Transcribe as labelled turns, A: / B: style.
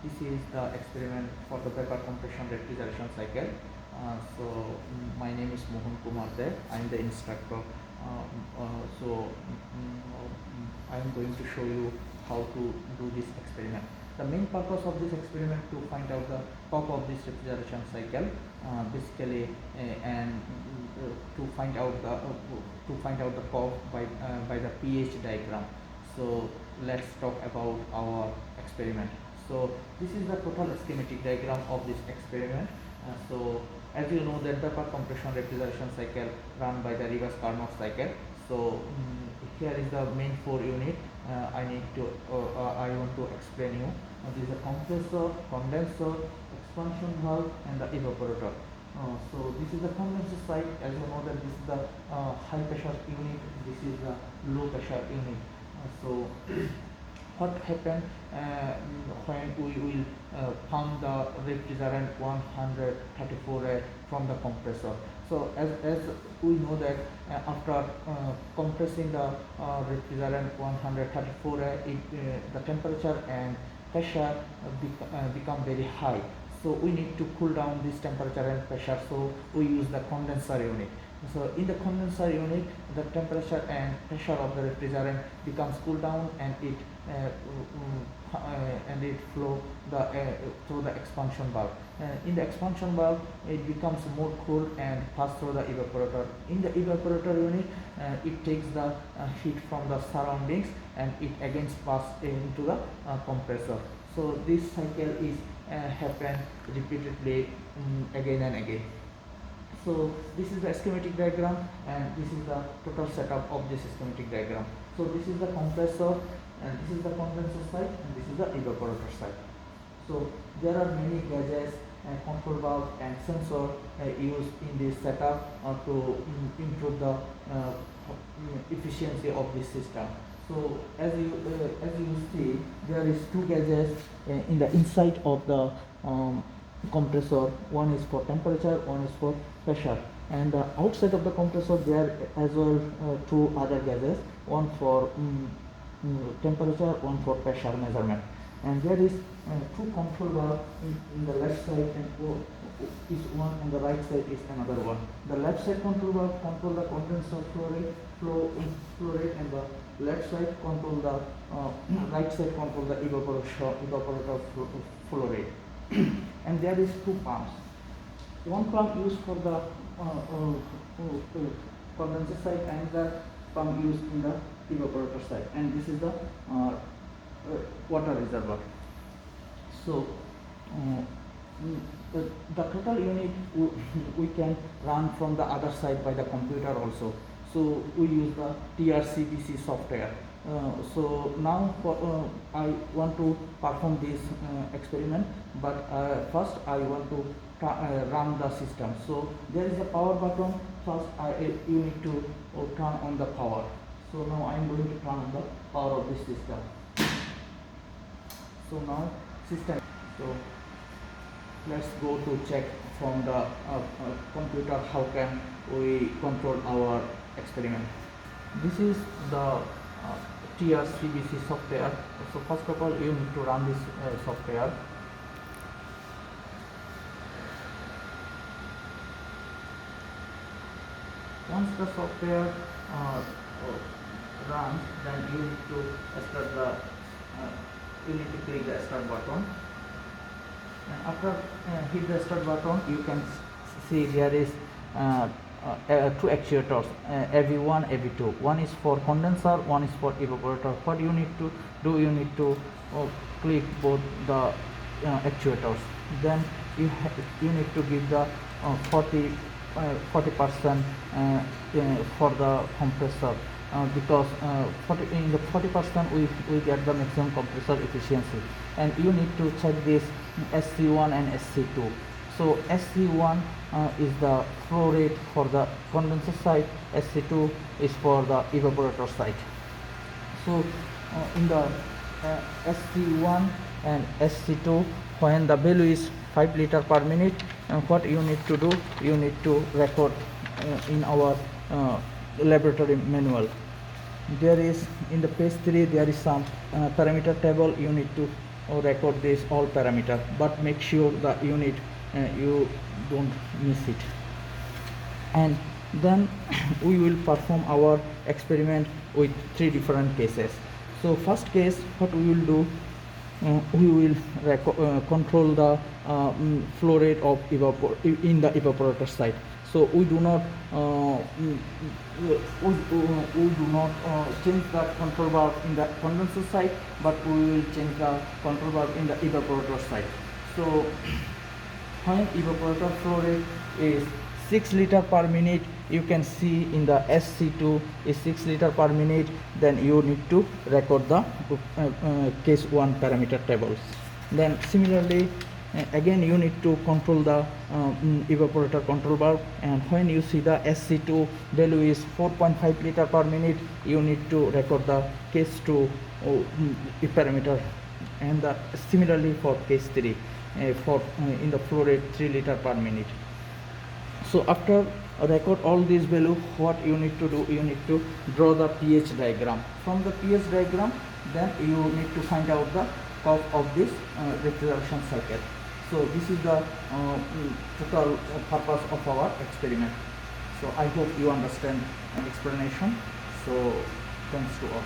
A: This is the experiment for the vapor compression refrigeration cycle. My name is Mohan Kumar Dev. I am the instructor. I am going to show you how to do this experiment. The main purpose of this experiment to find out the top of this refrigeration cycle, and to find out the curve by the pH diagram. So let's talk about our experiment. So this is the total schematic diagram of this experiment. As you know that vapor compression refrigeration cycle run by the reverse Carnot cycle. Here is the main 4 unit. I want to explain you. This is a compressor, condenser, expansion valve, and the evaporator. This is the condenser side. As you know that this is the high pressure unit. This is the low pressure unit. What happened when we will pump the refrigerant 134A from the compressor? So as we know that after compressing the refrigerant 134A, the temperature and pressure become very high. So we need to cool down this temperature and pressure. So we use the condenser unit. So in the condenser unit, the temperature and pressure of the refrigerant becomes cooled down, and it flow through the expansion valve. In the expansion valve, it becomes more cool and pass through the evaporator. In the evaporator unit, it takes the heat from the surroundings, and it again pass into the compressor. So this cycle is happen repeatedly again and again. So this is the schematic diagram, and this is the total setup of this schematic diagram. So this is the compressor, and this is the condenser side, and this is the evaporator side. So there are many gauges, control valve, and sensor used in this setup to improve the efficiency of this system. So as you see, there is 2 gauges in the inside of the compressor. One is for temperature, one is for pressure, and the outside of the compressor there as well 2 other gauges, one for temperature, one for pressure measurement. And there is 2 control valve in the left side, and is one, and the right side is another one. The left side control valve control the condenser flow rate, and the left side control the right side control the evaporator flow rate. And there is 2 pumps. One pump used for the condenser side, and the pump used in the evaporator side, and this is the water reservoir. So the total unit we can run from the other side by the computer also. So we use the TRCBC software. So now I want to perform this experiment, but first I want to run the system. So there is a power button. First you need to turn on the power. So now I am going to turn on the power of this system. So now system. So let's go to check from the computer how can we control our experiment. This is the TRCBC software. So first of all, you need to run this software. Once the software runs, then you need to start you need to click the start button. And after hit the start button, you can see there is 2 actuators, AV1, AV2. One is for condenser, one is for evaporator. What you need to do, you need to click both the actuators. Then you need to give the 40% for the compressor, because in the 40% we get the maximum compressor efficiency. And you need to check this SC1 and SC2. So SC1 is the flow rate for the condenser side, SC2 is for the evaporator side. So in the SC1 and SC2, when the value is 5 liter per minute, what you need to do, you need to record in our laboratory manual. There is in the page 3 there is some parameter table. You need to record this all parameter, but make sure the unit you don't miss it. And then we will perform our experiment with 3 different cases. So first case, what we will do, we will control the flow rate of in the evaporator side. So we do not change the control valve in the condenser side, but we will change the control valve in the evaporator side. So when evaporator flow rate is 6 liter per minute, you can see in the SC2 is 6 liter per minute, then you need to record the case 1 parameter tables. Then similarly, again you need to control the evaporator control valve, and when you see the SC2 value is 4.5 liter per minute, you need to record the case 2 parameter, and similarly for case 3 for in the flow rate 3 liter per minute. So after record all these value, what you need to do, you need to draw the pH diagram. From the pH diagram, then you need to find out the curve of this refrigeration cycle. So this is the total purpose of our experiment. So I hope you understand the explanation. So thanks to all.